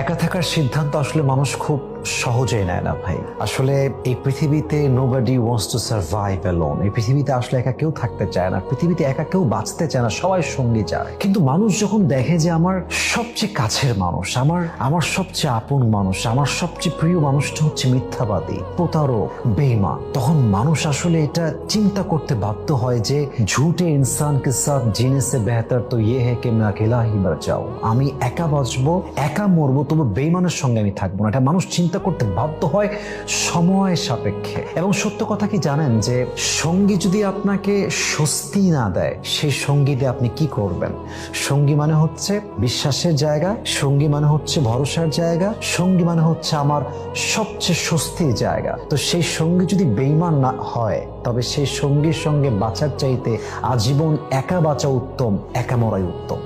একা থাকার সিদ্ধান্ত আসলে মানুষ খুব সহজেই নেয় না ভাই। আসলে এই পৃথিবীতে nobody wants to survive alone. এই পৃথিবীতে আসলে একা কেউ থাকতে চায় না, পৃথিবীতে একা কেউ বাঁচতে চায় না, সবাই সঙ্গী চায়। কিন্তু মানুষ যখন দেখে যে আমার সবচেয়ে কাছের মানুষ, আমার সবচেয়ে আপন মানুষ, আমার সবচেয়ে প্রিয় মানুষটা হচ্ছে মিথ্যাবাদী, প্রতারক, বেঈমান, তখন মানুষ আসলে এটা চিন্তা করতে বাধ্য হয় যে ঝুটে ইনসান কে সাথ জিনে সে বেহতর তো ইয়ে হে কে मैं अकेला ही मर जाऊं। আমি একা বাঁচবো, একা মরবো, তবে বেঈমানের সঙ্গে আমি থাকবো না। এটা মানুষ চিন্তা করতে বাধ্য হয় সময় সাপেক্ষে। এবং সত্য কথা কি জানেন যে সঙ্গী যদি আপনাকে স্বস্তি না দেয়, সেই সঙ্গী দিয়ে আপনি কি করবেন? সঙ্গী মানে হচ্ছে বিশ্বাসের জায়গা, সঙ্গী মানে হচ্ছে ভরসার জায়গা, সঙ্গী মানে হচ্ছে আমার সবচেয়ে স্বস্তির জায়গা। তো সেই সঙ্গী যদি বেঈমান না হয়, তবে সেই সঙ্গীর সঙ্গে বাঁচার চাইতে আজীবন একা বাঁচা উত্তম, একা মরাই উত্তম।